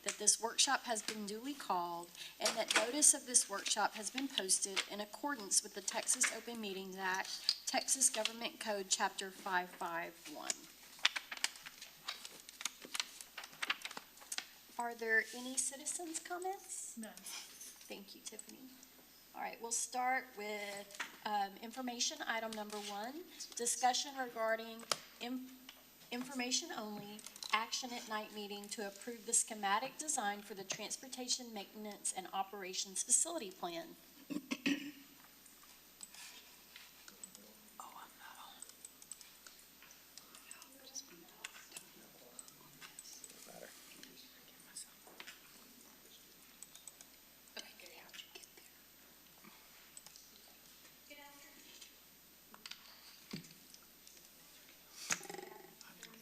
that this workshop has been duly called and that notice of this workshop has been posted in accordance with the Texas Open Meetings Act, Texas Government Code, Chapter 551. Are there any citizens' comments? No. Thank you, Tiffany. All right, we'll start with information item number 1, discussion regarding information only, action at night meeting to approve the schematic design for the Transportation Maintenance and Operations Facility Plan.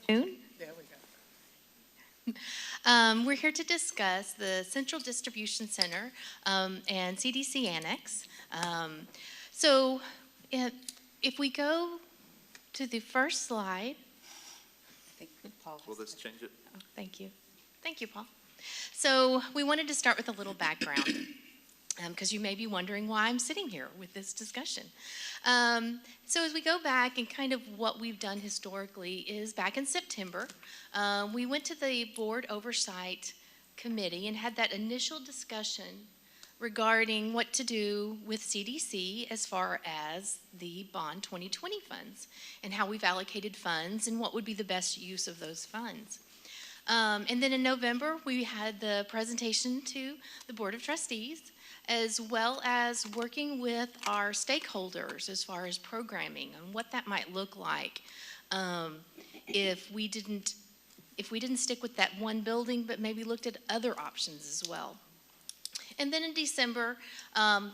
There we go. We're here to discuss the Central Distribution Center and CDC Annex. So if we go to the first slide. Will this change it? Oh, thank you. Thank you, Paul. So we wanted to start with a little background because you may be wondering why I'm sitting here with this discussion. So as we go back and kind of what we've done historically is back in September, we went to the Board Oversight Committee and had that initial discussion regarding what to do with CDC as far as the Bond 2020 funds and how we've allocated funds and what would be the best use of those funds. And then in November, we had the presentation to the Board of Trustees, as well as working with our stakeholders as far as programming and what that might look like if we didn't stick with that one building, but maybe looked at other options as well. And then in December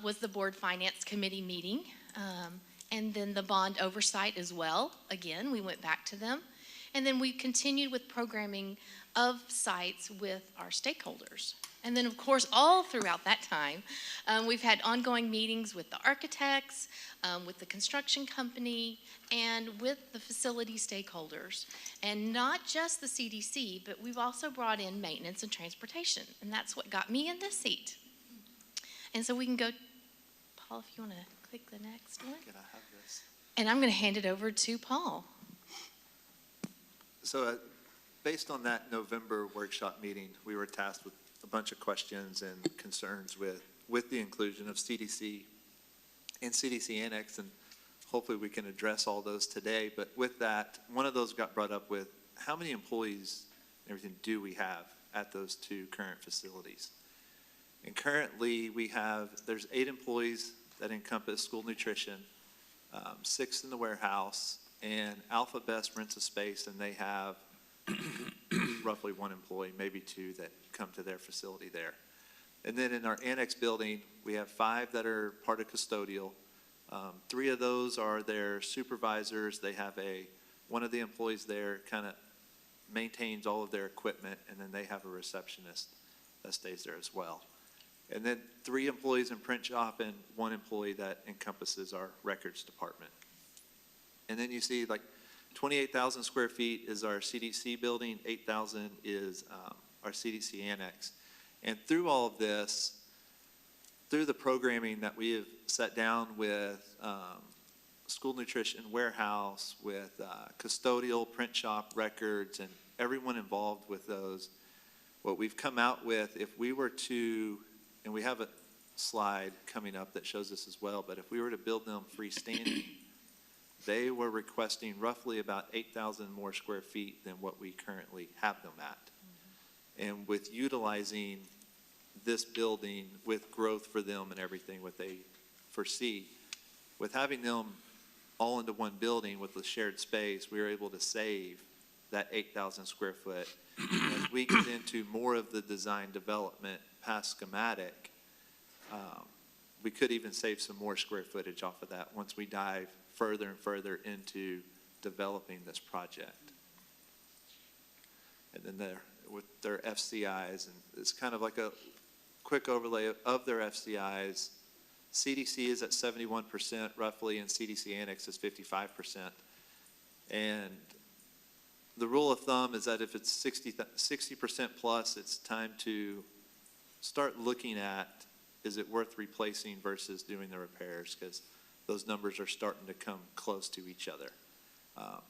was the Board Finance Committee meeting, and then the bond oversight as well. Again, we went back to them. And then we continued with programming of sites with our stakeholders. And then, of course, all throughout that time, we've had ongoing meetings with the architects, with the construction company, and with the facility stakeholders. And not just the CDC, but we've also brought in maintenance and transportation. And that's what got me in this seat. And so we can go, Paul, if you want to click the next one. Can I have this? And I'm going to hand it over to Paul. So based on that November workshop meeting, we were tasked with a bunch of questions and concerns with the inclusion of CDC and CDC Annex, and hopefully we can address all those today. But with that, one of those got brought up with how many employees and everything do we have at those two current facilities? And currently there's 8 employees that encompass school nutrition, 6 in the warehouse, and Alpha Best rents a space, and they have roughly 1 employee, maybe 2 that come to their facility there. And then in our annex building, we have 5 that are part of custodial. 3 of those are their supervisors. They have one of the employees there kind of maintains all of their equipment, and then they have a receptionist that stays there as well. And then 3 employees in print shop and 1 employee that encompasses our records department. And then you see like 28,000 square feet is our CDC building, 8,000 is our CDC annex. And through all of this, through the programming that we have set down with school nutrition warehouse, with custodial, print shop, records, and everyone involved with those, what we've come out with, if we were to, and we have a slide coming up that shows this as well, but if we were to build them freestanding, they were requesting roughly about 8,000 more square feet than what we currently have them at. Mm-hmm. And with utilizing this building with growth for them and everything what they foresee, with having them all into one building with the shared space, we were able to save that 8,000 square foot. As we get into more of the design development past schematic, we could even save some more square footage off of that once we dive further and further into developing this project. And then with their FCIs, and it's kind of like a quick overlay of their FCIs. CDC is at 71% roughly, and CDC Annex is 55%. And the rule of thumb is that if it's 60% plus, it's time to start looking at, is it worth replacing versus doing the repairs? Because those numbers are starting to come close to each other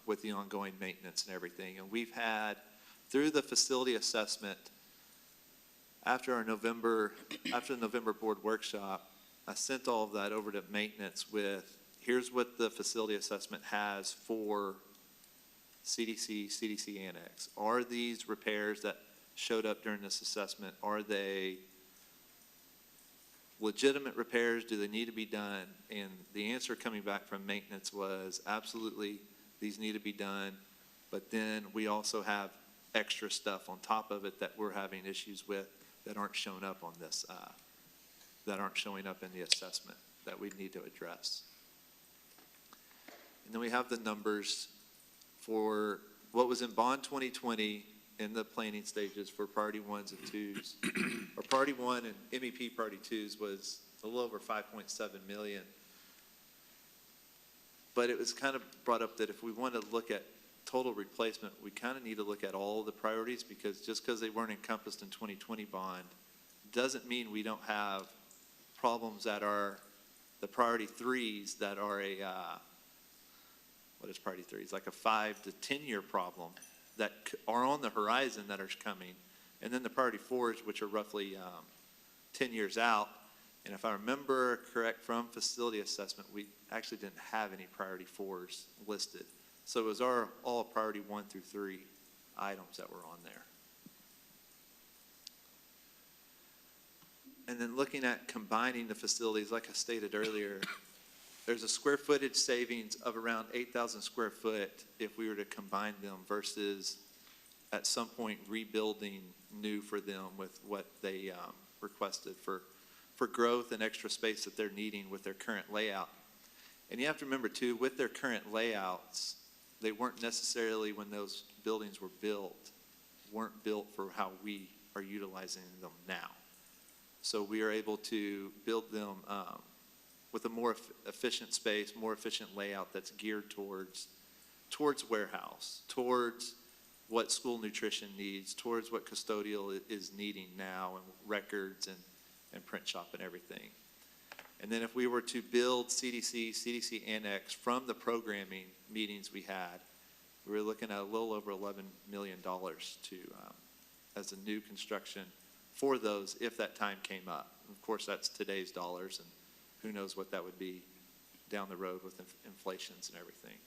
with the ongoing maintenance and everything. And we've had, through the facility assessment, after the November board workshop, I sent all of that over to maintenance with, here's what the facility assessment has for CDC Annex. Are these repairs that showed up during this assessment, are they legitimate repairs? Do they need to be done? And the answer coming back from maintenance was absolutely, these need to be done. But then we also have extra stuff on top of it that we're having issues with that aren't showing up on this, that aren't showing up in the assessment that we need to address. And then we have the numbers for what was in bond 2020 in the planning stages for priority 1s and 2s. Or priority 1 and MEP priority 2s was a little over 5.7 million. But it was kind of brought up that if we want to look at total replacement, we kind of need to look at all the priorities, because just because they weren't encompassed in 2020 bond doesn't mean we don't have problems that are the priority 3s that are a, what is priority 3s? Like a 5 to 10 year problem that are on the horizon that are coming. And then the priority 4s, which are roughly 10 years out. And if I remember correct from facility assessment, we actually didn't have any priority 4s listed. So it was all priority 1 through 3 items that were on there. And then looking at combining the facilities, like I stated earlier, there's a square footage savings of around 8,000 square foot if we were to combine them versus at some point rebuilding new for them with what they requested for growth and extra space that they're needing with their current layout. And you have to remember too, with their current layouts, they weren't necessarily, when those buildings were built, weren't built for how we are utilizing them now. So we are able to build them with a more efficient space, more efficient layout that's geared towards warehouse, towards what school nutrition needs, towards what custodial is needing now, and records and print shop and everything. And then if we were to build CDC Annex from the programming meetings we had, we were looking at a little over $11 million to as a new construction for those if that time came up. Of course, that's today's dollars, and who knows what that would be down the road with inflations and everything.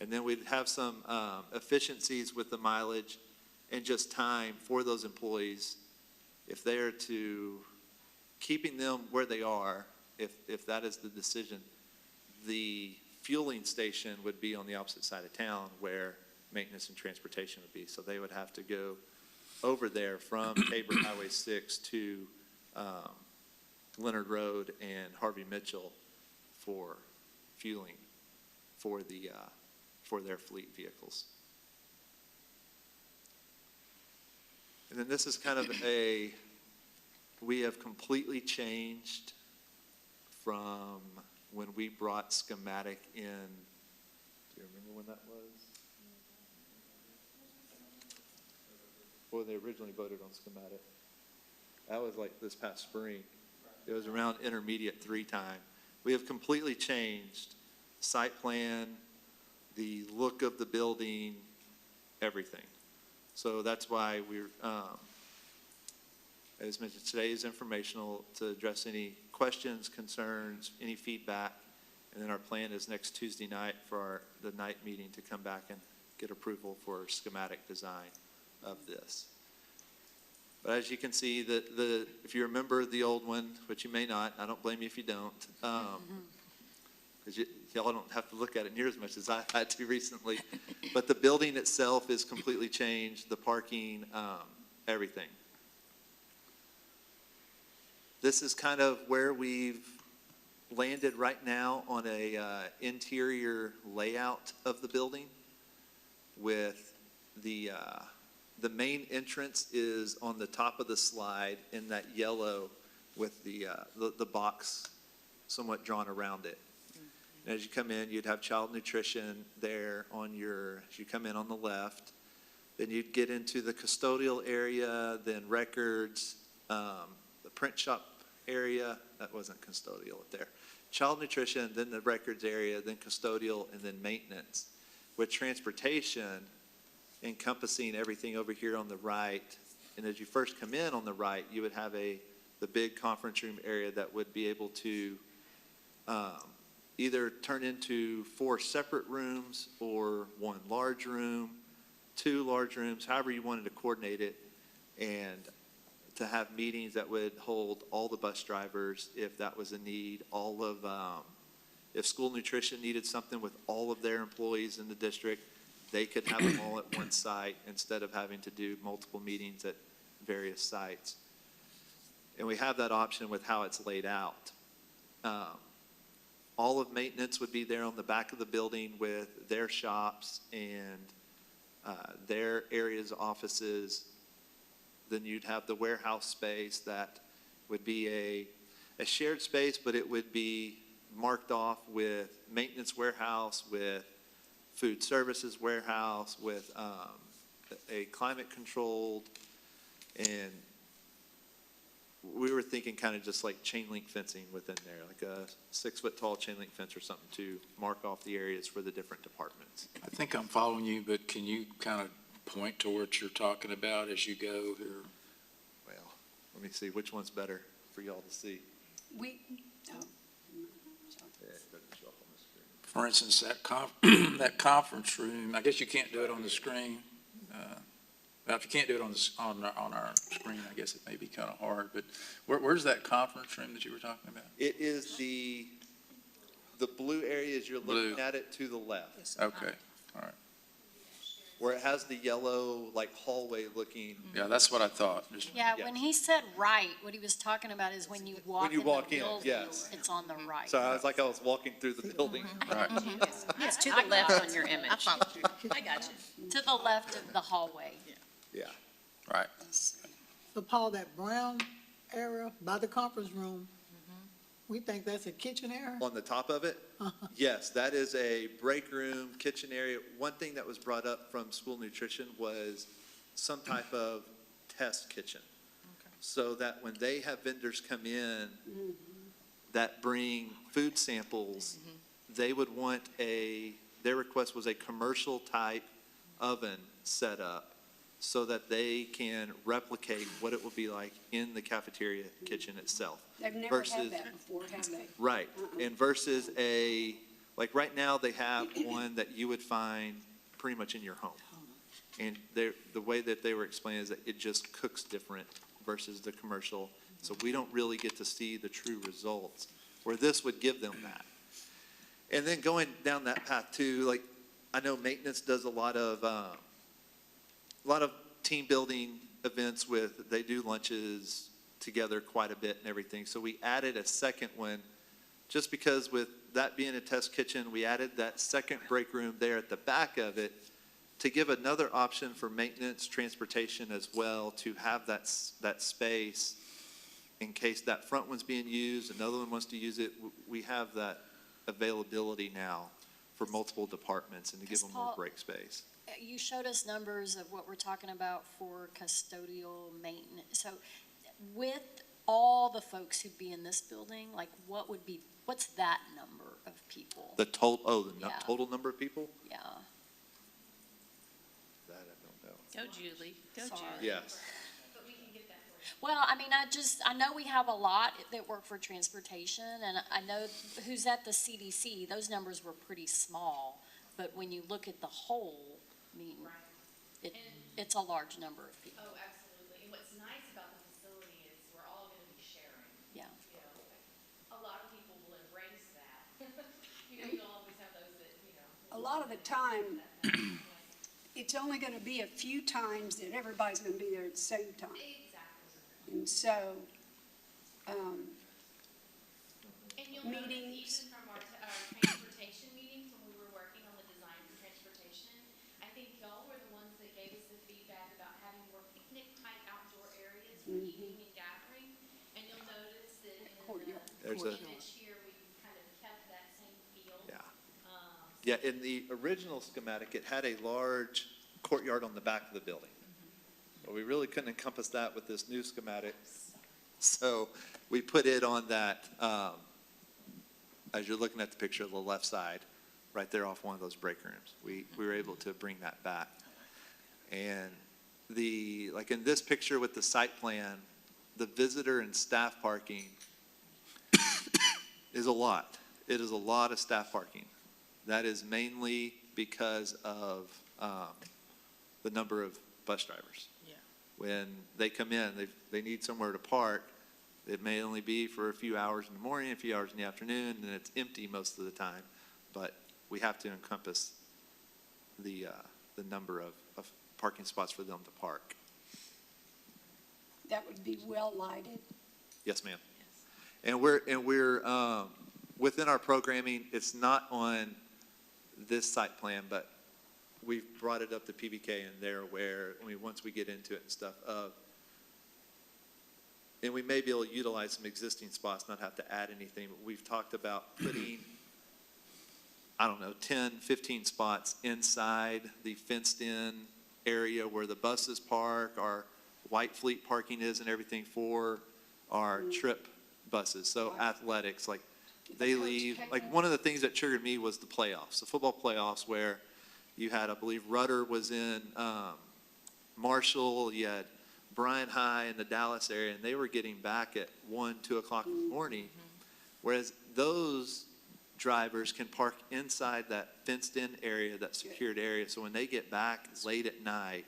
And then we'd have some efficiencies with the mileage and just time for those employees if they are to keeping them where they are. If that is the decision, the fueling station would be on the opposite side of town where maintenance and transportation would be. So they would have to go over there from Tabor Highway 6 to Leonard Road and Harvey Mitchell for fueling for their fleet vehicles. And then this is kind of we have completely changed from when we brought schematic in. Do you remember when that was? Well, they originally voted on schematic. That was like this past spring. It was around intermediate 3 time. We have completely changed site plan, the look of the building, everything. So that's why we're, as mentioned, today is informational to address any questions, concerns, any feedback. And then our plan is next Tuesday night for the night meeting to come back and get approval for schematic design of this. But as you can see, if you remember the old one, which you may not, I don't blame you if you don't, because y'all don't have to look at it near as much as I had to recently. But the building itself is completely changed, the parking, everything. This is kind of where we've landed right now on a interior layout of the building, with the main entrance is on the top of the slide in that yellow with the box somewhat drawn around it. And as you come in, you'd have child nutrition there as you come in on the left. Then you'd get into the custodial area, then records, the print shop area. That wasn't custodial there. Child nutrition, then the records area, then custodial, and then maintenance. With transportation encompassing everything over here on the right. And as you first come in on the right, you would have the big conference room area that would be able to either turn into 4 separate rooms or 1 large room, 2 large rooms, however you wanted to coordinate it, and to have meetings that would hold all the bus drivers if that was a need, if school nutrition needed something with all of their employees in the district, they could have them all at one site instead of having to do multiple meetings at various sites. And we have that option with how it's laid out. All of maintenance would be there on the back of the building with their shops and their areas, offices. Then you'd have the warehouse space that would be a shared space, but it would be marked off with maintenance warehouse, with food services warehouse, with a climate controlled, and we were thinking kind of just like chain link fencing within there, like a 6-foot tall chain link fence or something to mark off the areas for the different departments. I think I'm following you, but can you kind of point to what you're talking about as you go here? Well, let me see, which one's better for y'all to see? Oh. Yeah, it doesn't show up on the screen. For instance, that conference room, I guess you can't do it on the screen. Well, if you can't do it on our screen, I guess it may be kind of hard, but where's that conference room that you were talking about? It is the blue area as you're looking Blue. at it to the left, Okay, all right. where it has the yellow, like hallway looking. Yeah, that's what I thought. Just- Yeah, Yeah. when he said right, what he was talking about is when you walk in the walk in, building, yes. it's on the right. So I was like, I was walking through the building. Right. It's to the left on your image. I got you. To the left of the hallway. Yeah. Right. So Paul, that brown area by the conference room, we think that's a kitchen area? On the top of it? Yes, that is a break room, kitchen area. One thing that was brought up from school nutrition was some type of test kitchen. So that when they have vendors come in that bring food samples, they would want their request was a commercial type oven set up so that they can replicate what it will be like in the cafeteria kitchen itself. They've never versus- had that before, have they? Right, and versus like right now, they have one that you would find pretty much in your home. And the way that they were explaining is that it just cooks different versus the commercial. So we don't really get to see the true results, where this would give them that. And then going down that path too, like, I know maintenance does a lot of team building events they do lunches together quite a bit and everything. So we added a second one, just because with that being a test kitchen, we added that second break room there at the back of it to give another option for maintenance, transportation as well, to have that space in case that front one's being used, another one wants to use it. We have that availability now for multiple departments and to give them more Paul- break space. You showed us numbers of what we're talking about for custodial maintenance. So with all the folks who'd be in this building, like what's that number of people? The Yeah. total number of people? Yeah, That I don't know. Go Julie, go Sorry. Julie. Yes. well, I mean, I know we have a lot that work for transportation, and I know who's at the CDC, those numbers were pretty small, but when you look at the whole, I mean, it's a large number of people, Oh, absolutely. And what's nice about the facility is we're all going to be sharing. yeah. You know, a lot of people will embrace that. You know, you'll always have those that, you know. A lot of the time, it's only gonna be a few times that everybody's gonna be there at the same time. Exactly. And so, And you'll notice Meetings. even from our transportation meetings, when we were working on the design for transportation, I think y'all were the ones that gave us the feedback about having more picnic type outdoor areas for eating and gathering. And you'll notice that in Courtyard. There's the a- image here, we kind of kept that same feel. Yeah. Yeah, in the original schematic, it had a large courtyard on the back of the building. But we really couldn't encompass that with this new schematic. So we put it on that, as you're looking at the picture of the left side, right there off one of those break rooms. We were able to bring that back. And like in this picture with the site plan, the visitor and staff parking is a lot. It is a lot of staff parking. That is mainly because of the number of bus drivers. Yeah. When they come in, they need somewhere to park. It may only be for a few hours in the morning, a few hours in the afternoon, and it's empty most of the time. But we have to encompass the number of parking spots for them to park. That would be well lighted. Yes, ma'am. And we're within our programming, it's not on this site plan, but we've brought it up to PBK and there where, once we get into it and stuff, and we may be able to utilize some existing spots, not have to add anything, but we've talked about putting, 10, 15 spots inside the fenced-in area where the buses park, our White Fleet parking is and everything for our trip buses. So athletics, like they leave, like one of the things that triggered me was the playoffs, the football playoffs where you had, I believe, Rudder was in Marshall, you had Bryan High in the Dallas area, and they were getting back at 1, 2 o'clock in the morning, whereas those drivers can park inside that fenced-in area, that secured area, so when they get back late at night,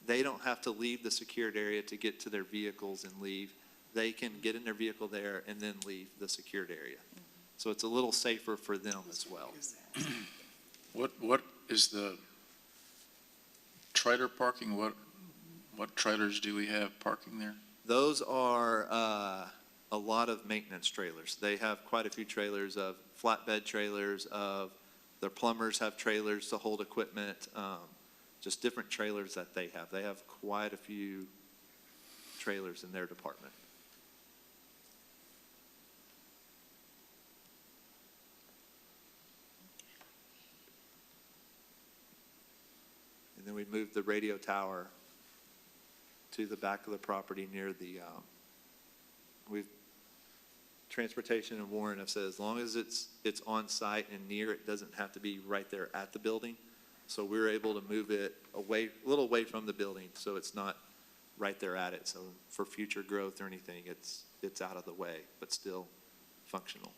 they don't have to leave the secured area to get to their vehicles and leave. They can get in their vehicle there and then leave the secured area. So it's a little safer for them as well. What is the trailer parking? What trailers do we have parking there? Those are a lot of maintenance trailers. They have quite a few trailers of flatbed trailers, of their plumbers have trailers to hold equipment, just different trailers that they have. They have quite a few trailers in their department. And then we moved the radio tower to the back of the property near the, Transportation and Warren have said as long as it's on site and near, it doesn't have to be right there at the building. So we were able to move it away, a little away from the building, so it's not right there at it. So for future growth or anything, it's out of the way, but still functional.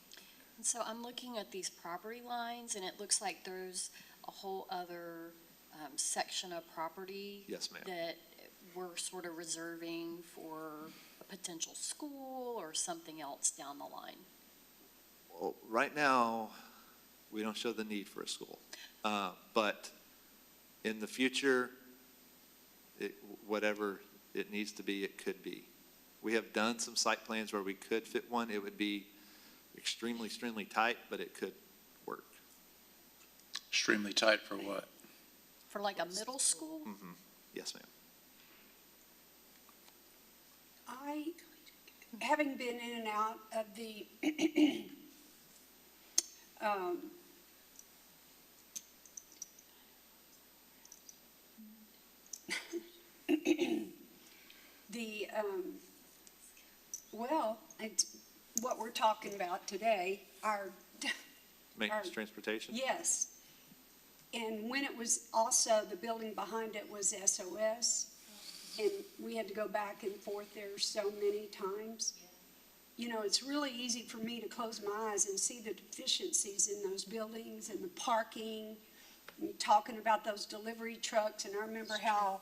And so I'm looking at these property lines, and it looks like there's a whole other section of property. Yes, ma'am. That we're sort of reserving for a potential school or something else down the line. Well, right now, we don't show the need for a school. But in the future, whatever it needs to be, it could be. We have done some site plans where we could fit one. It would be extremely, extremely tight, but it could work. Extremely tight for what? For like a middle school? Mm-hmm. Yes, ma'am. Having been in and out of the it's what we're talking about today, our Maintenance, transportation? yes. And when it was also, the building behind it was SOS, and we had to go back and forth there so many times. You know, it's really easy for me to close my eyes and see the deficiencies in those buildings and the parking, and talking about those delivery trucks, and I remember how,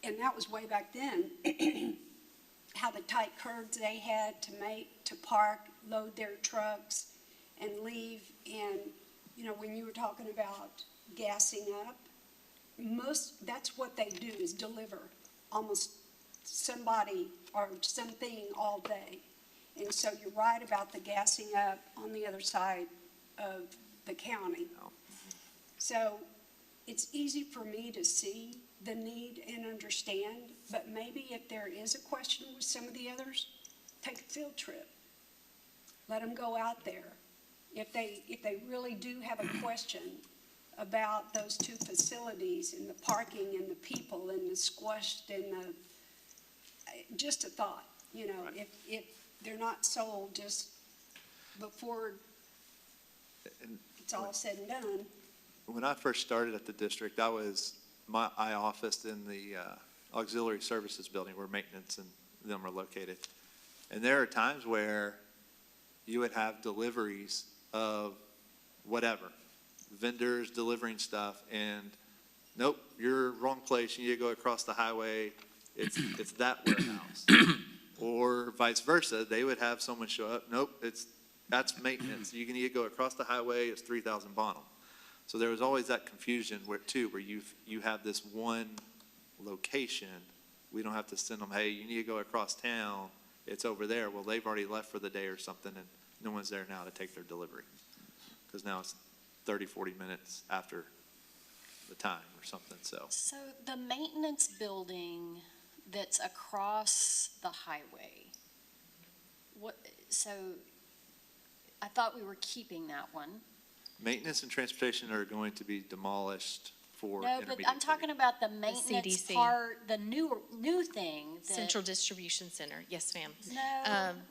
and that was way back then, how the tight curves they had to park, load their trucks, and leave. And, you know, when you were talking about gassing up, that's what they do, is deliver almost somebody or something all day. And so you're right about the gassing up on the other side of the county. So it's easy for me to see the need and understand, but maybe if there is a question with some of the others, take a field trip. Let them go out there. if they really do have a question about those two facilities and the parking and the people and the squashed and just a thought, you know, if they're not sold just before And it's all said and done. when I first started at the district, I officed in the auxiliary services building where maintenance and them are located. And there are times where you would have deliveries of whatever, vendors delivering stuff, and nope, you're wrong place, you need to go across the highway, it's that warehouse. Or vice versa, they would have someone show up, nope, that's maintenance, you need to go across the highway, it's 3,000 Bonham. So there was always that confusion where you have this one location, we don't have to send them, hey, you need to go across town, it's over there. Well, they've already left for the day or something, and no one's there now to take their delivery. Because now it's 30, 40 minutes after the time or something, so. So the maintenance building that's across the highway, so I thought we were keeping that one. Maintenance and transportation are going to be demolished for No, intermediate. but I'm talking about the maintenance CDC. part, the new thing. that- Central Distribution Center, yes, ma'am.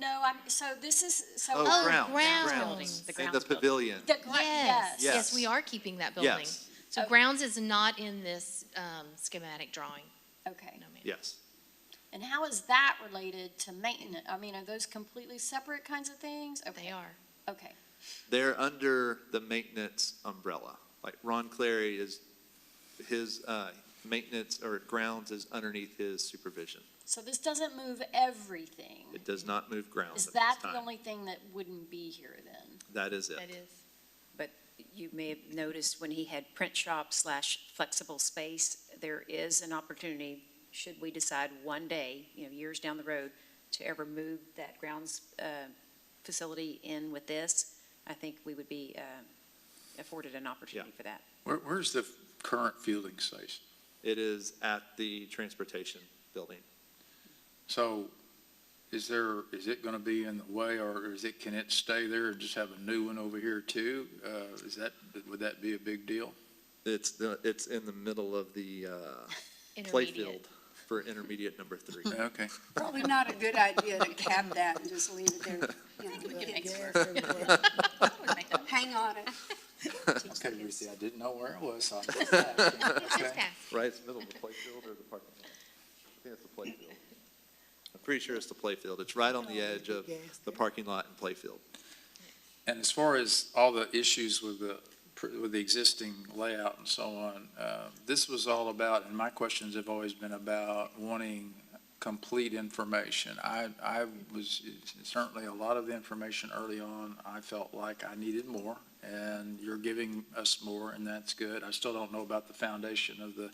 No, so this is, so. Oh, grounds. grounds. The And grounds the pavilion. The yes. Yes. Yes, we are keeping that building. Yes, So Okay. grounds is not in this schematic drawing, Okay. no ma'am. yes. And how is that related to maintenance? I mean, are those completely separate kinds of things? Okay. They are. Okay. They're under the maintenance umbrella. Like Ron Clary his maintenance or grounds is underneath his supervision. So this doesn't move everything. It does not move grounds Is at that this the time. only thing that wouldn't be here then? That is it. That is. But you may have noticed when he had print shop / flexible space, there is an opportunity, should we decide one day, years down the road, to ever move that grounds facility in with this, I think we would be afforded an opportunity for that. Where's the current fielding station? It is at the transportation building. So is it going to be in the way, or can it stay there and just have a new one over here too? Would that be a big deal? It's in the middle of the Intermediate. playfield for intermediate number 3. Okay. Probably not a good idea to cap that and just leave it there. Hang on it. Okay, Ruthie, I didn't know where it was, so I just asked. Just Okay. ask. Right, it's middle of the playfield or the parking lot? I think it's the playfield. I'm pretty sure it's the playfield. It's right on the edge of the parking lot and playfield. And as far as all the issues with the existing layout and so on, this was all about, and my questions have always been about wanting complete information. I was, certainly a lot of the information early on, I felt like I needed more, and you're giving us more, and that's good. I still don't know about the foundation of the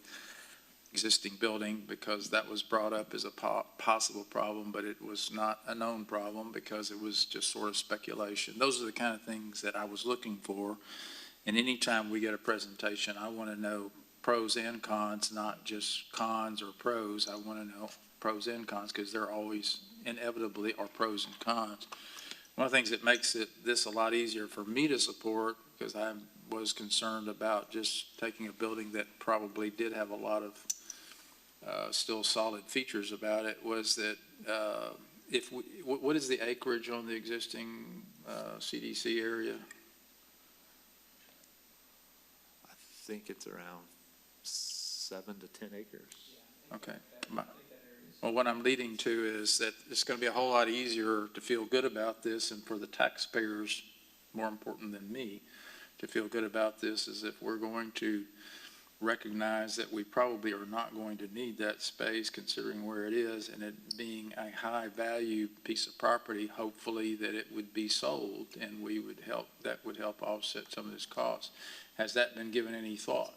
existing building, because that was brought up as a possible problem, but it was not a known problem because it was just sort of speculation. Those are the kind of things that I was looking for. And anytime we get a presentation, I want to know pros and cons, not just cons or pros. I want to know pros and cons, because there always inevitably are pros and cons. One of the things that makes this a lot easier for me to support, because I was concerned about just taking a building that probably did have a lot of still solid features about it, was that what is the acreage on the existing CDC area? I think it's around 7 to 10 acres. Okay. Well, what I'm leading to is that it's going to be a whole lot easier to feel good about this, and for the taxpayers, more important than me, to feel good about this, is if we're going to recognize that we probably are not going to need that space considering where it is, and it being a high-value piece of property, hopefully that it would be sold, and that would help offset some of this cost. Has that been given any thought?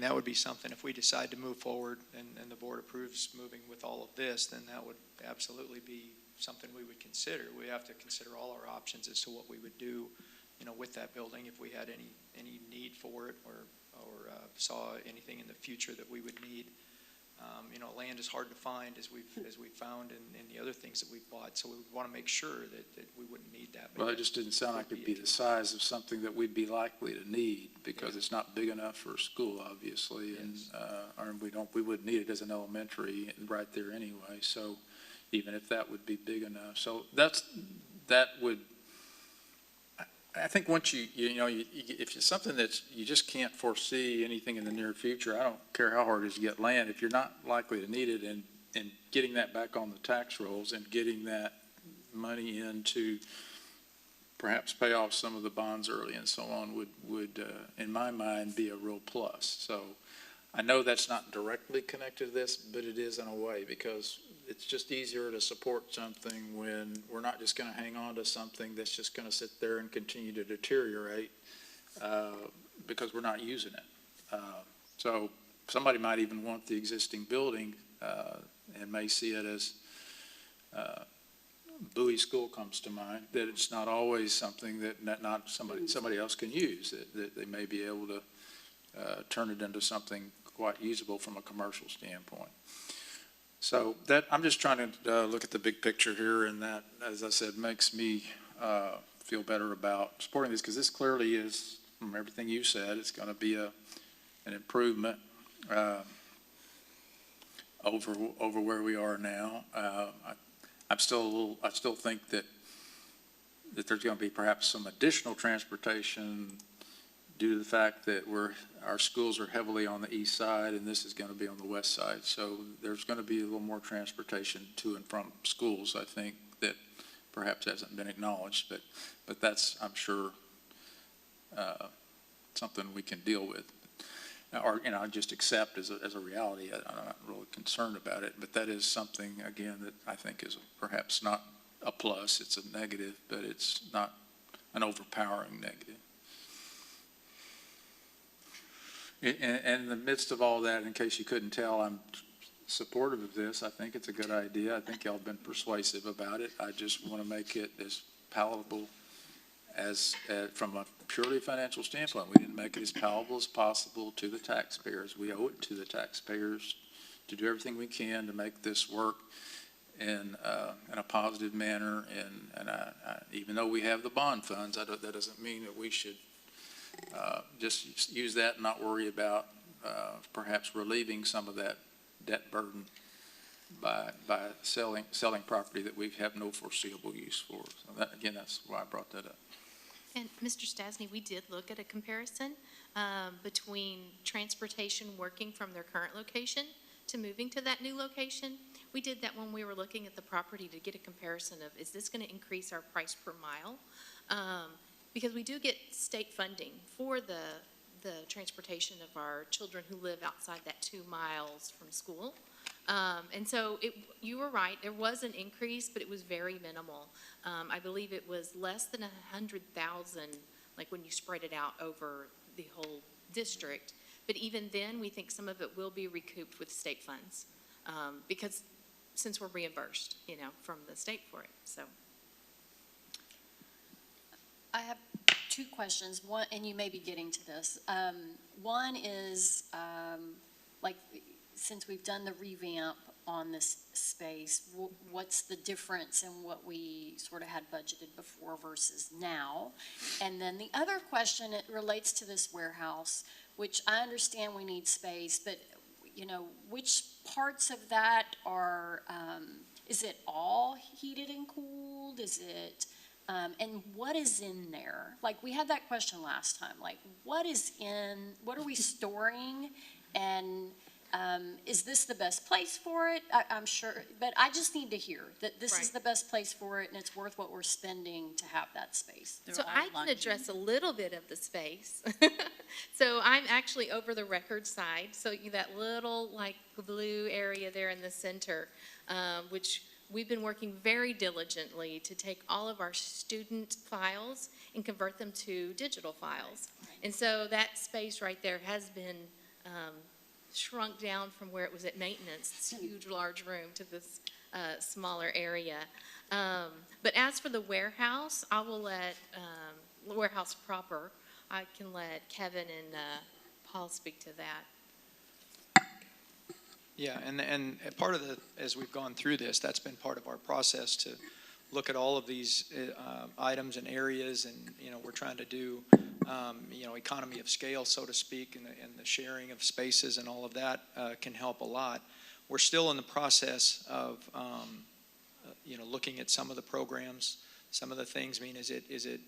That would be something, if we decide to move forward and the board approves moving with all of this, then that would absolutely be something we would consider. We have to consider all our options as to what we would do, with that building, if we had any need for it or saw anything in the future that we would need. Land is hard to find, as we've found in the other things that we've bought, so we want to make sure that we wouldn't need that. But Well, it just didn't sound like it'd be the size of something that we'd be likely to need, because it's not big enough for a school, obviously, and, or we wouldn't need it as an elementary right there anyway, so even if that would be big enough. So that would, I think once if it's something that you just can't foresee anything in the near future, I don't care how hard it is to get land, if you're not likely to need it, and getting that back on the tax rolls and getting that money in to perhaps pay off some of the bonds early and so on would in my mind, be a real plus. So I know that's not directly connected to this, but it is in a way, because it's just easier to support something when we're not just going to hang on to something that's just going to sit there and continue to deteriorate because we're not using it. So somebody might even want the existing building and may see it as Bowie School comes to mind, that it's not always something that not somebody else can use, that they may be able to turn it into something quite usable from a commercial standpoint. So that, I'm just trying to look at the big picture here, and that, as I said, makes me feel better about supporting this, because this clearly is, from everything you said, it's going to be an improvement over where we are now. I still think that there's going to be perhaps some additional transportation due to the fact that our schools are heavily on the east side, and this is going to be on the west side. So there's going to be a little more transportation to and from schools, I think, that perhaps hasn't been acknowledged, but that's, I'm sure, something we can deal with, or just accept as a reality. I'm not really concerned about it, but that is something, again, that I think is perhaps not a plus. It's a negative, but it's not an overpowering negative. In the midst of all that, in case you couldn't tell, I'm supportive of this. I think it's a good idea. I think y'all have been persuasive about it. I just want to make it as palatable as from a purely financial standpoint. We didn't make it as palatable as possible to the taxpayers. We owe it to the taxpayers to do everything we can to make this work in a positive manner. And even though we have the bond funds, that doesn't mean that we should just use that and not worry about perhaps relieving some of that debt burden by selling property that we have no foreseeable use for. So that, again, that's why I brought that up. And Mr. Stasny, we did look at a comparison between transportation working from their current location to moving to that new location. We did that when we were looking at the property to get a comparison of, is this going to increase our price per mile? Because we do get state funding for the transportation of our children who live outside that 2 miles from school. And so you were right, there was an increase, but it was very minimal. I believe it was less than 100,000, like when you spread it out over the whole district. But even then, we think some of it will be recouped with state funds, because since we're reimbursed, from the state for it, so. I have 2 questions. One, and you may be getting to this. One is, since we've done the revamp on this space, what's the difference in what we sort of had budgeted before versus now? And then the other question, it relates to this warehouse, which I understand we need space, but, which parts of that are, is it all heated and cooled? Is it, and what is in there? Like, we had that question last time, what are we storing? And is this the best place for it? I'm sure, but I just need to hear that this is the best place for it, and it's worth what we're spending to have that space. So I can address a little bit of the space. So I'm actually over the record side, so that little blue area there in the center, which we've been working very diligently to take all of our student files and convert them to digital files. And so that space right there has been shrunk down from where it was at maintenance, this huge, large room, to this smaller area. But as for the warehouse, I will let, the warehouse proper, I can let Kevin and Paul speak to that. Yeah, and part of as we've gone through this, that's been part of our process to look at all of these items and areas, and, we're trying to do, economy of scale, so to speak, and the sharing of spaces and all of that can help a lot. We're still in the process of, looking at some of the programs, some of the things. I mean, is it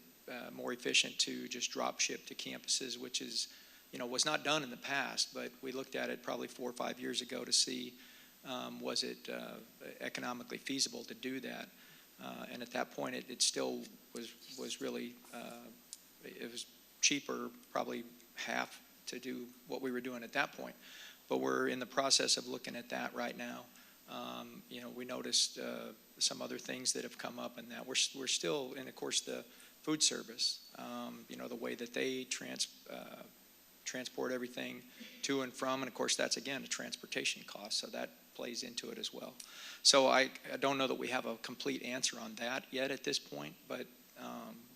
more efficient to just drop ship to campuses, which is, was not done in the past, but we looked at it probably 4 or 5 years ago to see, was it economically feasible to do that? And at that point, it still was really, it was cheaper, probably half to do what we were doing at that point. But we're in the process of looking at that right now. We noticed some other things that have come up in that. We're still, and of course, the food service, the way that they transport everything to and from, and of course, that's, again, a transportation cost, so that plays into it as well. So I don't know that we have a complete answer on that yet at this point, but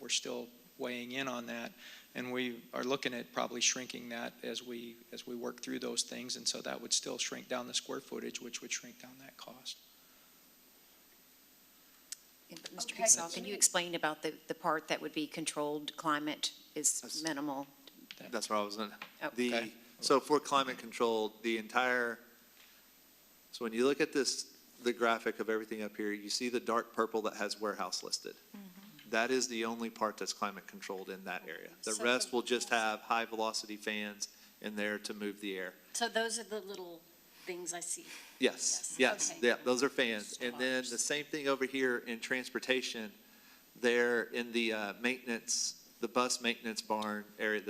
we're still weighing in on that, and we are looking at probably shrinking that as we work through those things, and so that would still shrink down the square footage, which would shrink down that cost. Mr. Okay. Gasol, can you explain about the part that would be controlled climate is minimal? That's what I was going Oh, to. okay. So for climate control, so when you look at the graphic of everything up here, you see the dark purple that has warehouse listed. That is the only part that's climate controlled in that area. The So rest will just have high velocity fans in there to move the air. So those are the little things I see. Yes, Yes, okay. yeah, those are fans. And then the same thing over here in transportation, there in the maintenance, the bus maintenance barn area,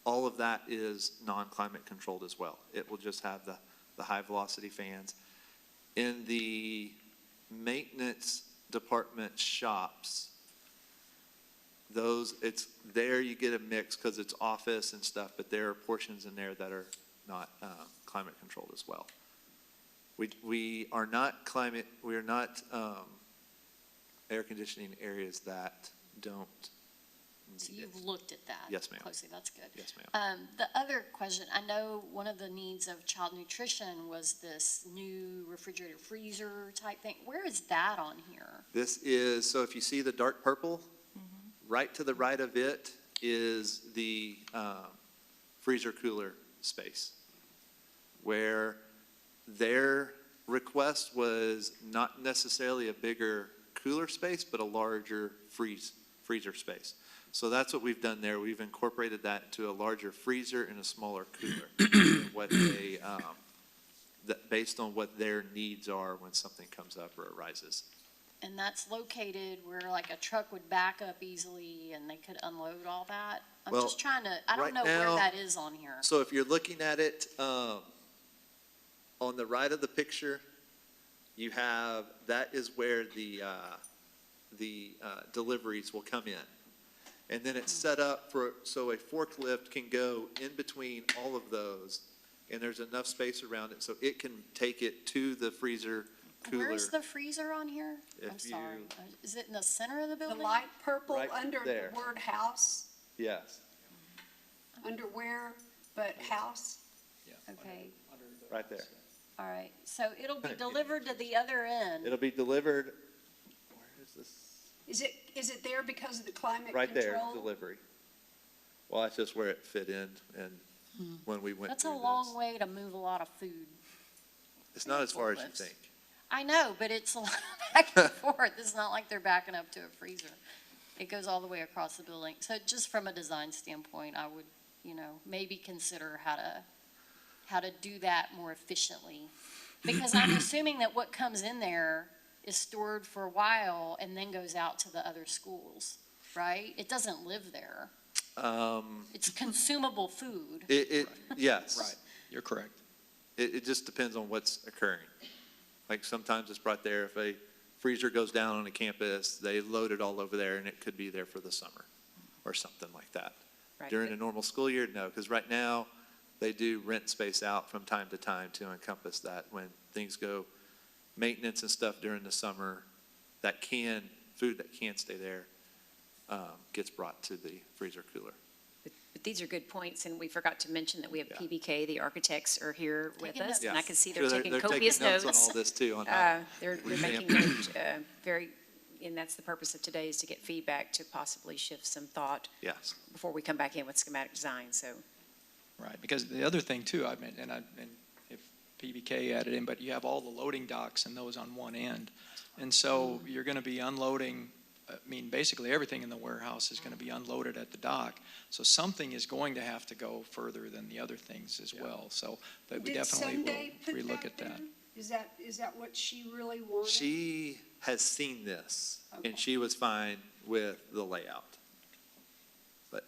all of that is non-climate controlled as well. It will just have the high velocity fans. In the maintenance department shops, it's there you get a mix because it's office and stuff, but there are portions in there that are not climate controlled as well. We are not air conditioning areas that don't So need it. you've looked at that? Yes, ma'am. Closely, that's good. Yes, ma'am. The other question, I know one of the needs of child nutrition was this new refrigerator freezer type thing. Where is that on here? This is, so if you see the dark purple, right to the right of it is the freezer cooler space, where their request was not necessarily a bigger cooler space, but a larger freezer space. So that's what we've done there. We've incorporated that into a larger freezer and a smaller cooler. Based on what their needs are when something comes up or arises. And that's located where like a truck would back up easily and they could unload all that? I'm Well, just trying to, I don't right know where now- that is on here. So if you're looking at it, on the right of the picture, you have, that is where the deliveries will come in. And then it's set up so a forklift can go in between all of those, and there's enough space around it so it can take it to the freezer cooler. Where's the freezer on here? I'm If sorry. you- Is it in the center of the The building? light purple Right under there. the word house, Yes, under where, but house? Okay, right there. all right. So it'll be delivered to the other end. It'll be delivered, where is this? Is it there because of the climate control? Right there, delivery. Well, that's just where it fit in, and when we went That's a through long this. way to move a lot of food. It's not as far as you Forklifts. think. I know, but it's a lot back and forth. It's not like they're backing up to a freezer. It goes all the way across the building. So just from a design standpoint, I would, maybe consider how to do that more efficiently. Because I'm assuming that what comes in there is stored for a while and then goes out to the other schools, right? It doesn't live there. It's consumable food. Yes. Right, you're correct. It just depends on what's occurring. Like sometimes it's brought there, if a freezer goes down on a campus, they load it all over there and it could be there for the summer or something like that. Right. During a normal school year, no, because right now they do rent space out from time to time to encompass that. When things go maintenance and stuff during the summer, food that can stay there gets brought to the freezer cooler. But these are good points, and we forgot to mention that we have Yeah. PBK, the architects are here with Taking us, and I notes. can see Sure, they're taking copious on notes. all this too, on how, They're making revamp. note, very, and that's the purpose of today, is to get feedback to possibly shift some thought yes. before we come back in with schematic design, so. Right, because the other thing too, I mean, and if PBK added in, but you have all the loading docks and those on one end. And so you're gonna be unloading, I mean, basically everything in the warehouse is gonna be unloaded at the dock. So something is going to have to go further than the other things as well. So, but we Did definitely Sunday will put relook at that. there? Is that what she really wanted? She has seen this, Okay. and she was fine with the layout. But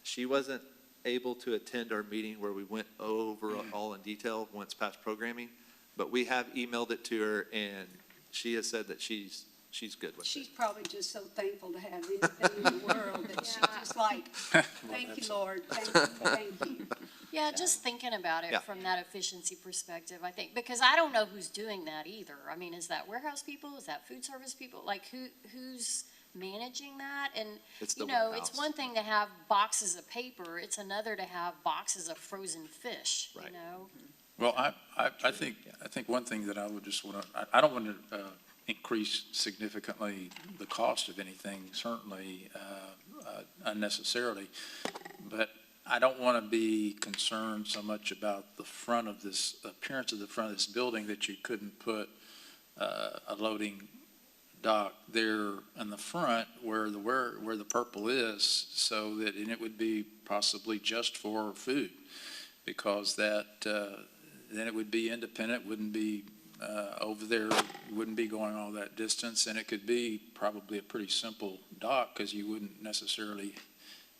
she wasn't able to attend our meeting where we went over all in detail once past programming, but we have emailed it to her, and she has said that she's good with She's it. probably just so thankful to have anything in the world that she's just like, thank you, Lord, thank you. Yeah, just thinking about it Yeah. from that efficiency perspective, I think, because I don't know who's doing that either. I mean, is that warehouse people? Is that food service people? Like, who's managing that? And, It's the you know, warehouse. it's one thing to have boxes of paper, it's another to have boxes of frozen fish, you Right. know? Well, I think one thing that I would just want to, I don't want to increase significantly the cost of anything, certainly unnecessarily, but I don't want to be concerned so much about the front of this, appearance of the front of this building, that you couldn't put a loading dock there in the front where the purple is, so that, and it would be possibly just for food, because that, then it would be independent, wouldn't be over there, wouldn't be going all that distance, and it could be probably a pretty simple dock, because you wouldn't necessarily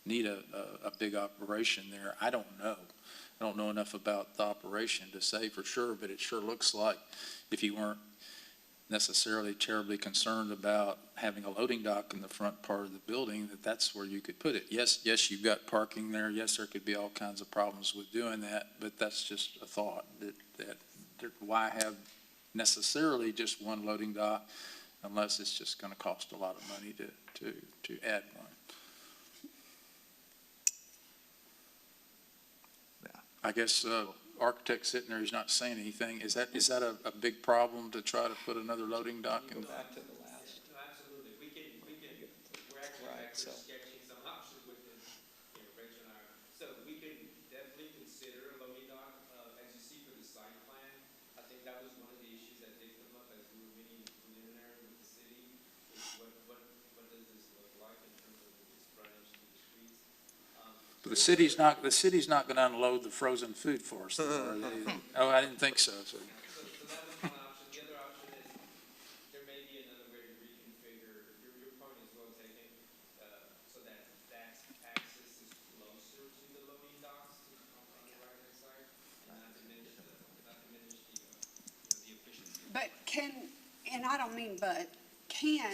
need a big operation there. I don't know. I don't know enough about the operation to say for sure, but it sure looks like, if you weren't necessarily terribly concerned about having a loading dock in the front part of the building, that's where you could put it. Yes, you've got parking there. Yes, there could be all kinds of problems with doing that, but that's just a thought, that why have necessarily just one loading dock unless it's just going to cost a lot of money to add one. Yeah. I guess architect sitting there, he's not saying anything. Is that a big problem to try to put another loading dock in? Go back to the last. No, absolutely. We can, we're actually Right, back so- there sketching some options with the, Rachel and I. So we can definitely consider a loading dock. As you see for the site plan, I think that was one of the issues that did come up as we were meeting preliminary with the city, is what does this look like in terms of its frontage to the streets? The city's not going to unload the frozen food for us, though, are they? Oh, I didn't think so. So that was one option. The other option is, there may be another way to reconfigure, your point is well taken, so that access is closer to the loading docks on the right-hand side, and not diminish the efficiency. But and I don't mean but, can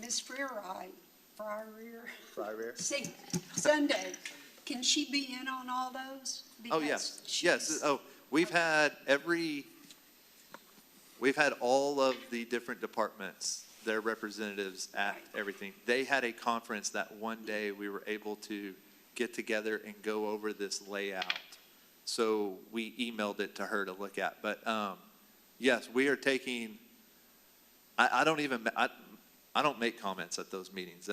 Ms. Fryerear say Sunday, can she be in on all those? Oh, Because yes. she's- Oh, we've had all of the different departments, their representatives at everything. They had a conference that one day we were able to get together and go over this layout. So we emailed it to her to look at. But, yes, we are taking, I don't make comments at those meetings.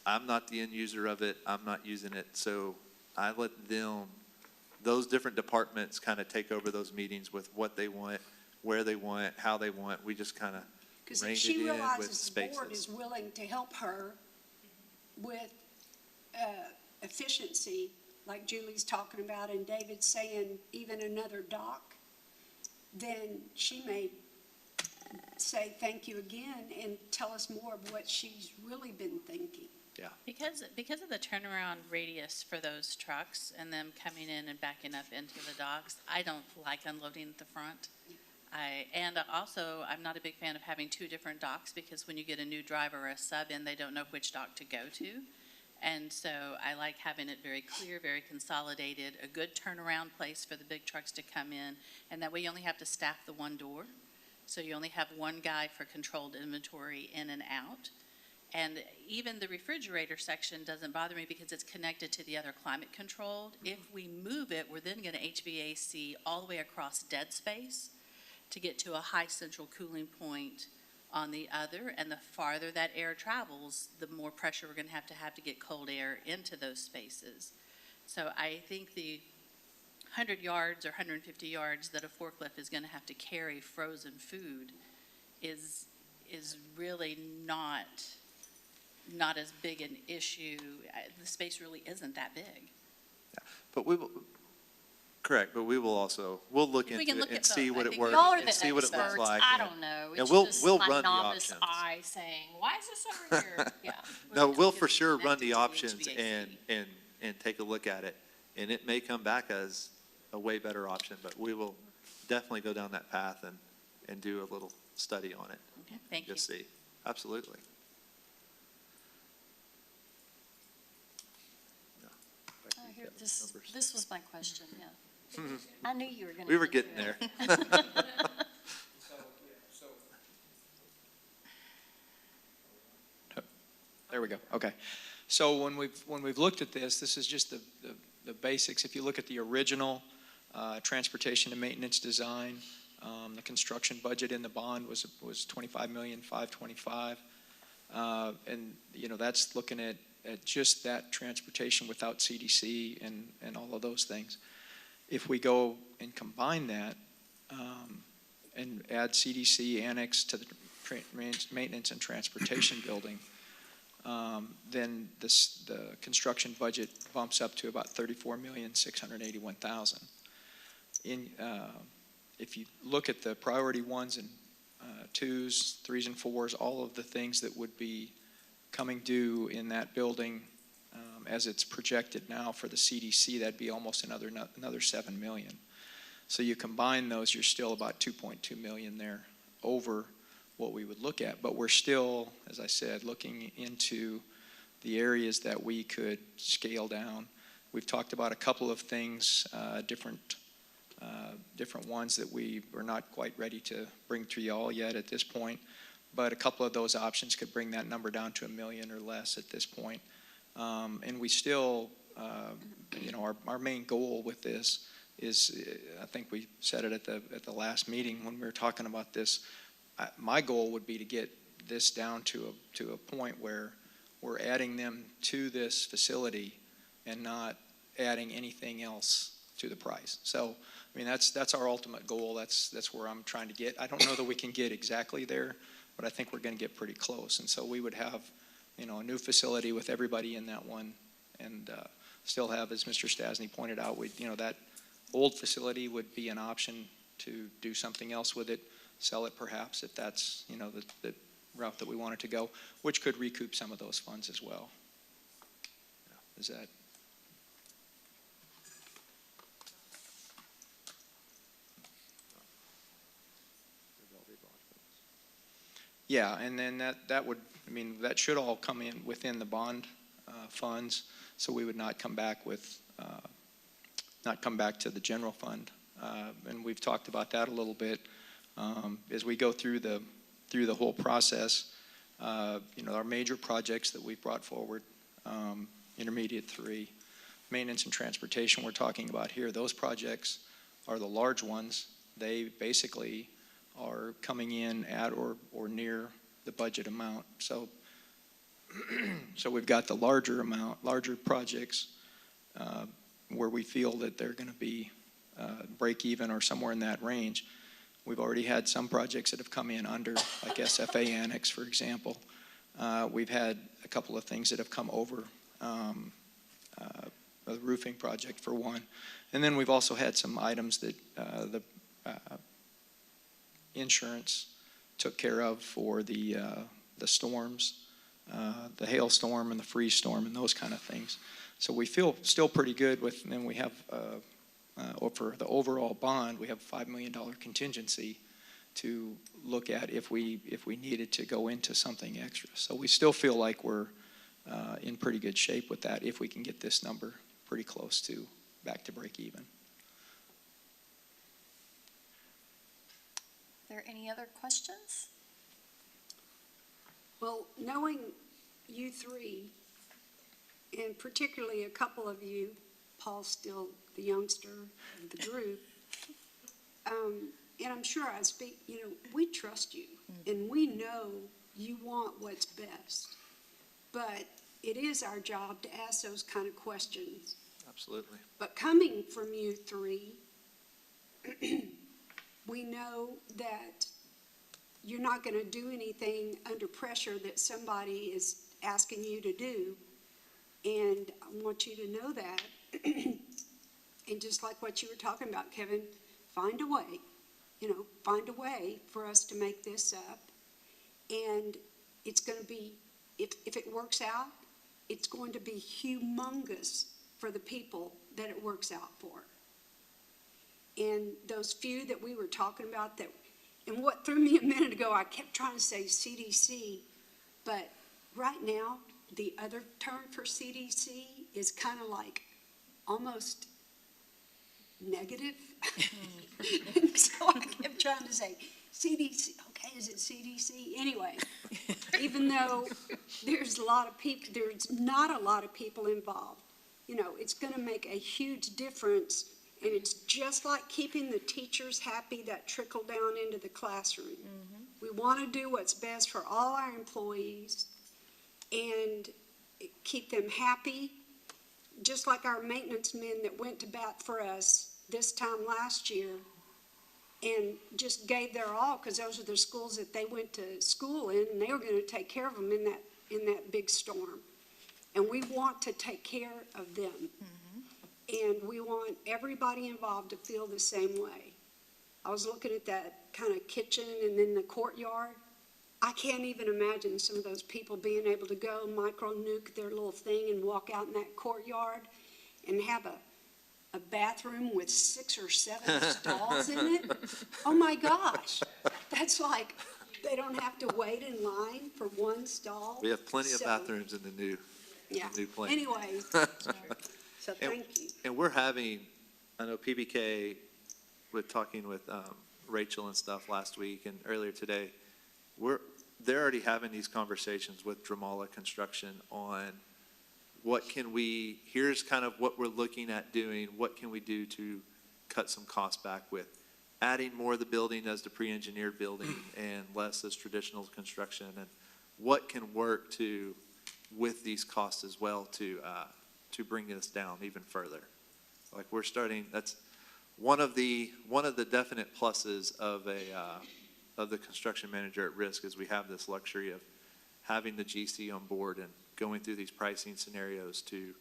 I'm not the end user of it. I'm not using it. So I let those different departments kind of take over those meetings with what they want, where they want, how they want. We just kind of Because if reined it she in with realizes the board spaces. is willing to help her with efficiency, like Julie's talking about, and David's saying even another dock, then she may say thank you again and tell us more of what she's really been thinking. Because of the turnaround radius for those trucks and them coming in and backing up into the docks, I don't like unloading at the front. I'm not a big fan of having two different docks, because when you get a new driver or a sub in, they don't know which dock to go to. And so I like having it very clear, very consolidated, a good turnaround place for the big trucks to come in, and that way you only have to staff the one door. So you only have one guy for controlled inventory in and out. And even the refrigerator section doesn't bother me because it's connected to the other climate controlled. If we move it, we're then going to HVAC all the way across dead space to get to a high central cooling point on the other. And the farther that air travels, the more pressure we're going to have to get cold air into those spaces. So I think the 100 yards or 150 yards that a forklift is going to have to carry frozen food is really not as big an issue. The space really isn't that big. But we will, correct, but we will also, we'll look We into can it look and at see both. what I it think works, Y'all are and the see what it looks experts. like. I and- don't know. and It's we'll just run my the novice options. eye saying, why is this over here? Yeah. No, we'll Because for it's sure run connected the to options HVAC. and take a look at it. And it may come back as a way better option, but we will definitely go down that path and do a little study on it. Okay, thank you. Just see. Absolutely. Oh, here, this was my question, yeah. I knew you were going to. We were getting there. There we go, okay. So when we've looked at this, this is just the basics. If you look at the original transportation and maintenance design, the construction budget in the bond was $25,525,000. And, that's looking at just that transportation without CDC and all of those things. If we go and combine that and add CDC annex to the maintenance and transportation building, then the construction budget bumps up to about $34,681,000. If you look at the priority ones and twos, threes and fours, all of the things that would be coming due in that building as it's projected now for the CDC, that'd be almost another $7 million. So you combine those, you're still about $2.2 million there over what we would look at. But we're still, as I said, looking into the areas that we could scale down. We've talked about a couple of things, different ones that we are not quite ready to bring to y'all yet at this point. But a couple of those options could bring that number down to $1 million or less at this point. And we still, our main goal with this is, I think we said it at the last meeting when we were talking about this. My goal would be to get this down to a point where we're adding them to this facility and not adding anything else to the price. So, I mean, that's our ultimate goal. That's where I'm trying to get. I don't know that we can get exactly there, but I think we're going to get pretty close. And so we would have, a new facility with everybody in that one, and still have, as Mr. Stasny pointed out, that old facility would be an option to do something else with it, sell it perhaps if that's, the route that we wanted to go, which could recoup some of those funds as well. Is that? Yeah, and then that would, that should all come in within the bond funds, so we would not come back to the general fund. And we've talked about that a little bit. As we go through the whole process, our major projects that we've brought forward, intermediate 3, maintenance and transportation we're talking about here, those projects are the large ones. They basically are coming in at or near the budget amount. So we've got the larger projects where we feel that they're going to be break even or somewhere in that range. We've already had some projects that have come in under, like SFA Annex, for example. We've had a couple of things that have come over, the roofing project for one. And then we've also had some items that the insurance took care of for the storms, the hailstorm and the freeze storm and those kind of things. So we feel still pretty good with, and then we have, for the overall bond, we have a $5 million contingency to look at if we needed to go into something extra. So we still feel like we're in pretty good shape with that if we can get this number pretty close to back to break even. Are there any other questions? Well, knowing you three, and particularly a couple of you, Paul's still the youngster of the group, and I'm sure I speak, we trust you, and we know you want what's best. But it is our job to ask those kind of questions. Absolutely. But coming from you three, we know that you're not going to do anything under pressure that somebody is asking you to do. And I want you to know that. And just like what you were talking about, Kevin, find a way, find a way for us to make this up. And it's going to be, if it works out, it's going to be humongous for the people that it works out for. And those few that we were talking about and what threw me a minute ago, I kept trying to say CDC, but right now, the other term for CDC is kind of like almost negative. So I kept trying to say CDC, okay, is it CDC? Anyway, even though there's not a lot of people involved, it's going to make a huge difference. And it's just like keeping the teachers happy, that trickle down into the classroom. Mm-hmm. We want to do what's best for all our employees and keep them happy, just like our maintenance men that went to bat for us this time last year and just gave their all, because those are the schools that they went to school in, and they were going to take care of them in that big storm. And we want to take care of them. Mm-hmm. And we want everybody involved to feel the same way. I was looking at that kind of kitchen and then the courtyard. I can't even imagine some of those people being able to go micro-nuke their little thing and walk out in that courtyard and have a bathroom with 6 or 7 stalls in it. Oh my gosh. That's like, they don't have to wait in line for one stall. We have plenty of bathrooms in the new plan. Anyway. So thank you. And we're having, I know PBK, with talking with Rachel and stuff last week and earlier today, they're already having these conversations with Dramala Construction on here's kind of what we're looking at doing, what can we do to cut some costs back with adding more of the building as the pre-engineered building and less as traditional construction, and what can work with these costs as well to bring this down even further. Like that's one of the definite pluses of the construction manager at risk is we have this luxury of having the GC on board and going through these pricing scenarios to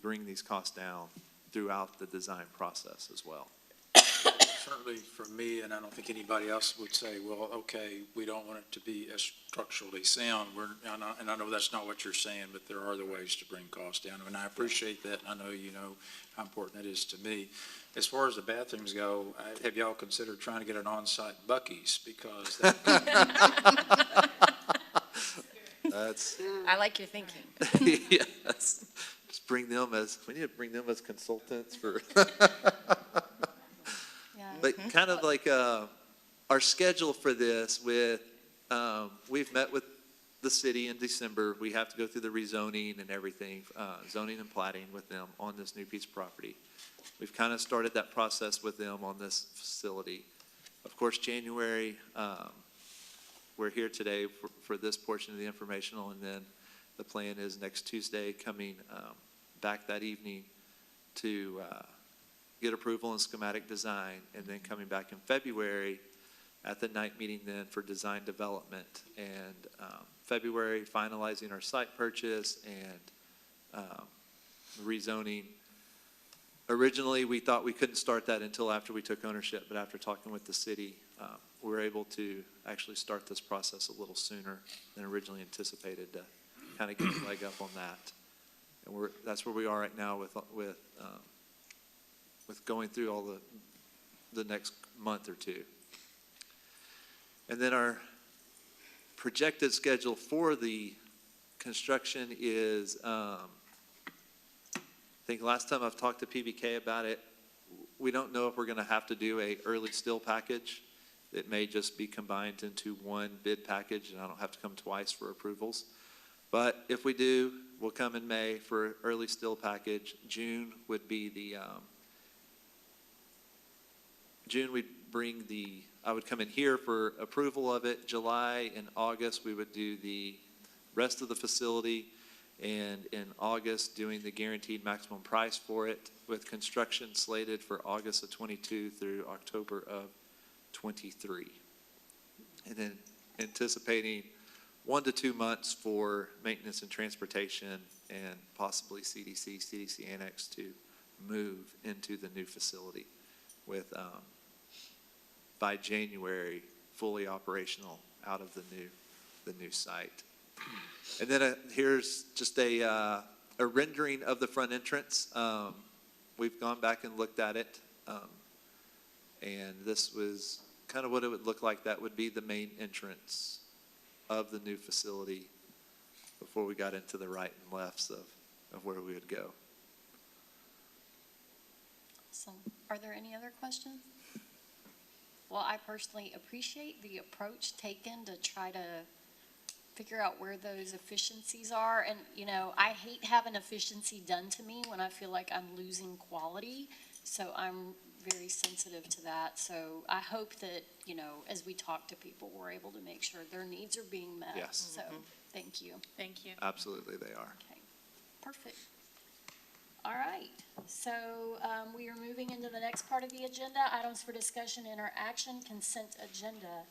bring these costs down throughout the design process as well. Certainly for me, and I don't think anybody else would say, well, okay, we don't want it to be as structurally sound. And I know that's not what you're saying, but there are other ways to bring costs down. And I appreciate that. And I know you know how important that is to me. As far as the bathrooms go, have y'all considered trying to get an on-site Buc-ee's? Because that's I like your thinking. yes. Just we need to bring them as consultants for. But kind of like our schedule for this we've met with the city in December. We have to go through the rezoning and everything, zoning and plating with them on this new piece of property. We've kind of started that process with them on this facility. Of course, January, we're here today for this portion of the informational, and then the plan is next Tuesday coming back that evening to get approval and schematic design, and then coming back in February at the night meeting then for design development, and February finalizing our site purchase and rezoning. Originally, we thought we couldn't start that until after we took ownership, but after talking with the city, we were able to actually start this process a little sooner than originally anticipated to kind of get a leg up on that. And that's where we are right now with going through all the next month or two. And then our projected schedule for the construction is, I think last time I've talked to PBK about it, we don't know if we're going to have to do a early still package. It may just be combined into one bid package, and I don't have to come twice for approvals. But if we do, we'll come in May for early still package. June would be the, June we'd bring the, I would come in here for approval of it. July and August, we would do the rest of the facility. And in August, doing the guaranteed maximum price for it, with construction slated for August of 22 through October of 23. And then anticipating 1 to 2 months for maintenance and transportation and possibly CDC Annex to move into the new facility with, by January, fully operational out of the new site. And then here's just a rendering of the front entrance. We've gone back and looked at it, and this was kind of what it would look like. That would be the main entrance of the new facility before we got into the right and lefts of where we would go. Awesome. Are there any other questions? Well, I personally appreciate the approach taken to try to figure out where those efficiencies are. And, you know, I hate having efficiency done to me when I feel like I'm losing quality. So I'm very sensitive to that. So I hope that, you know, as we talk to people, we're able to make sure their needs are being met. Yes. So, thank you. Thank you. Absolutely, they are. Okay, perfect. All right, so we are moving into the next part of the agenda, items for discussion, interaction, consent agenda.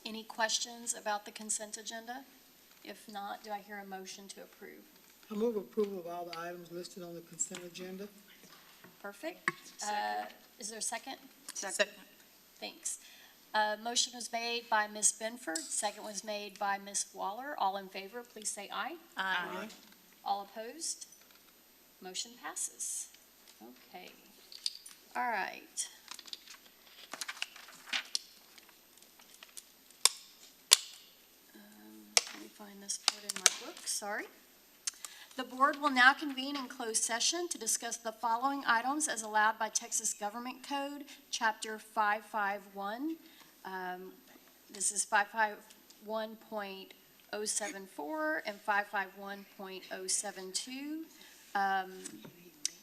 Any questions about the consent agenda? If not, do I hear a motion to approve? I move approval of all the items listed on the consent agenda. Perfect. Is there a second? Second. Thanks. Motion was made by Ms. Benford, second was made by Ms. Waller. All in favor, please say aye. Aye. All opposed? Motion passes. Okay. All right. Let me find this part in my book, sorry. The board will now convene in closed session to discuss the following items as allowed by Texas Government Code, Chapter 551. This is 551.074 and 551.072.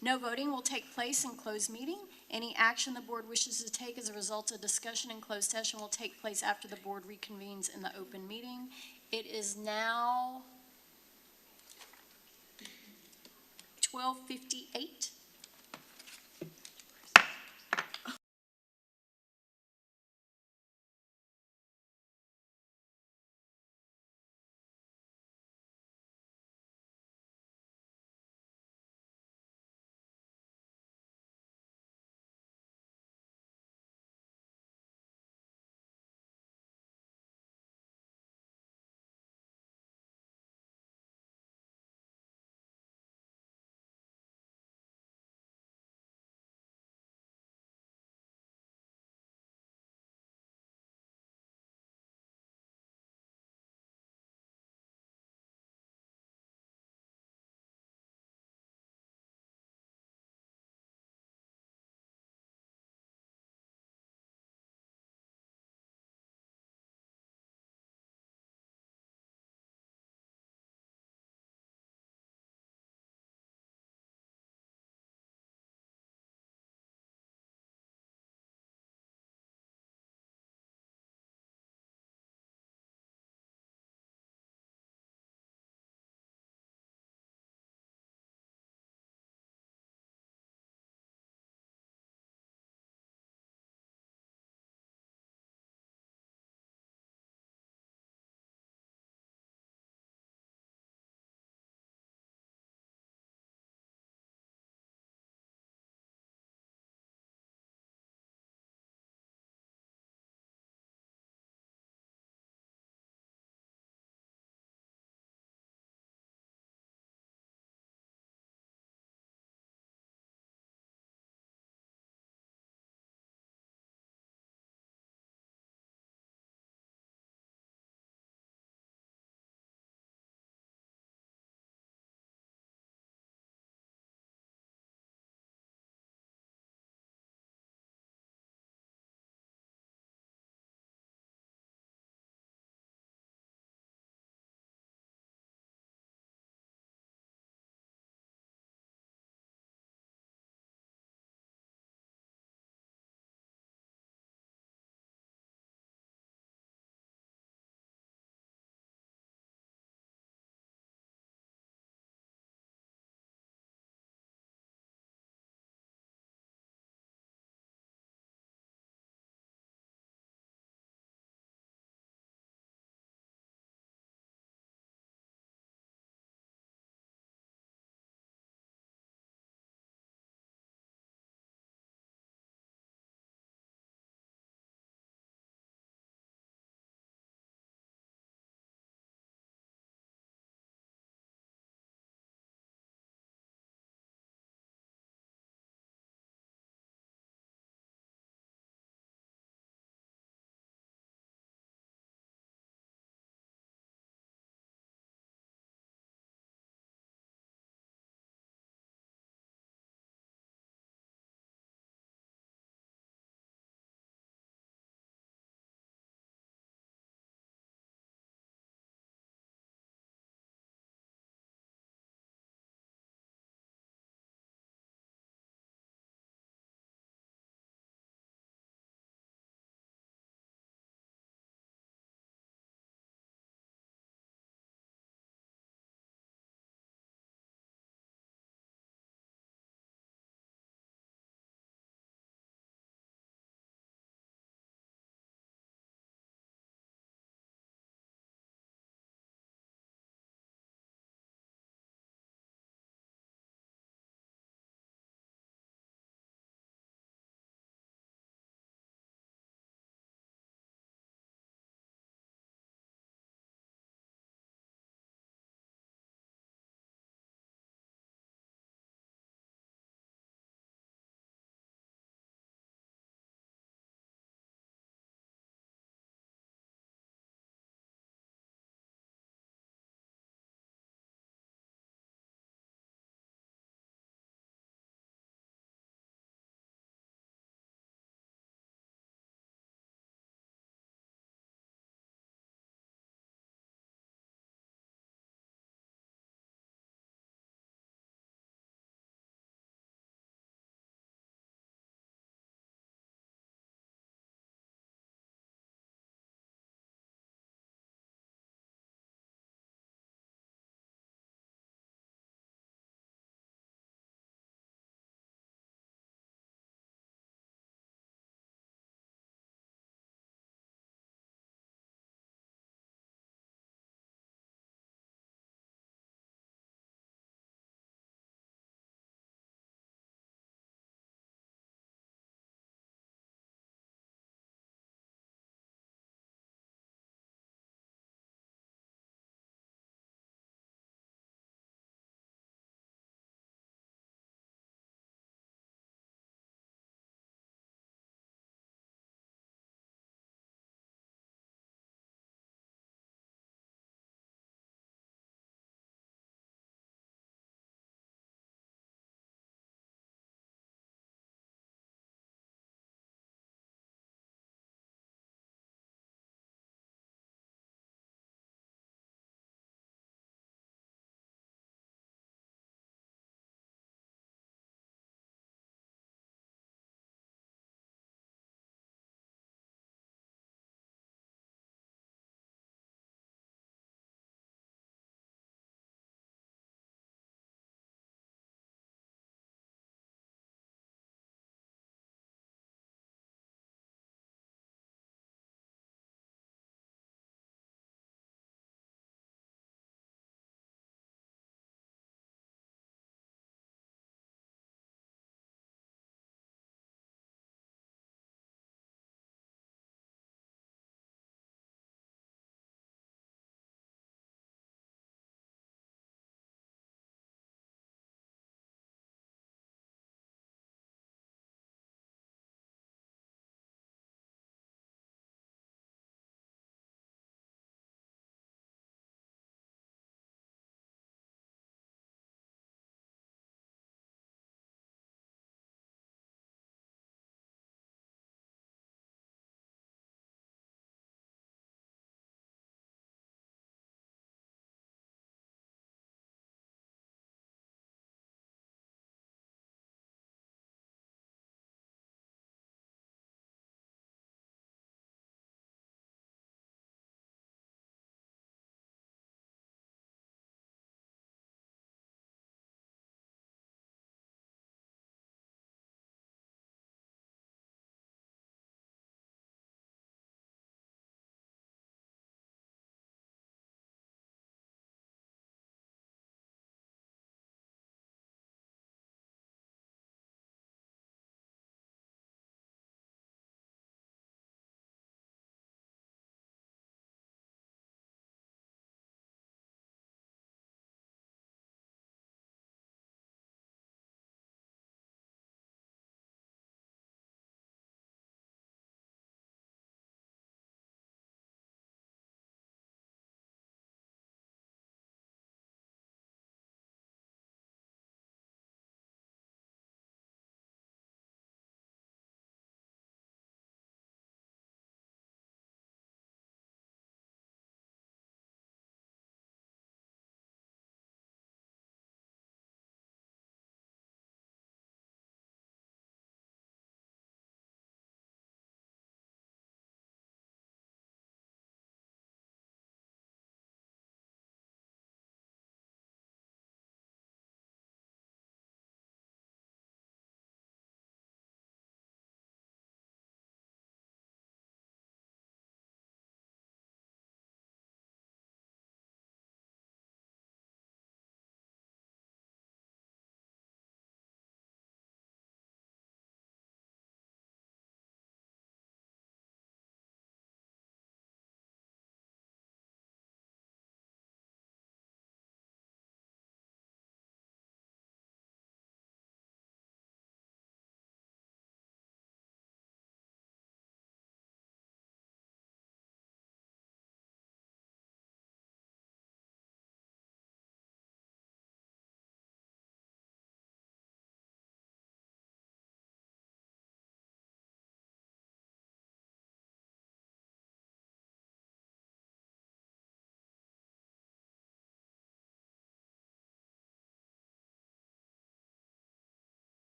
No voting will take place in closed meeting. Any action the board wishes to take as a result of discussion in closed session will take place after the board reconvenes in the open meeting. It is now 12:58.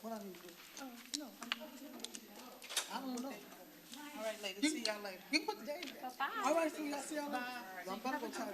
What I need to do? No. I don't know. All right, ladies, see y'all later. You can put the date down. Bye-bye. All right, see y'all later. I'm gonna go try to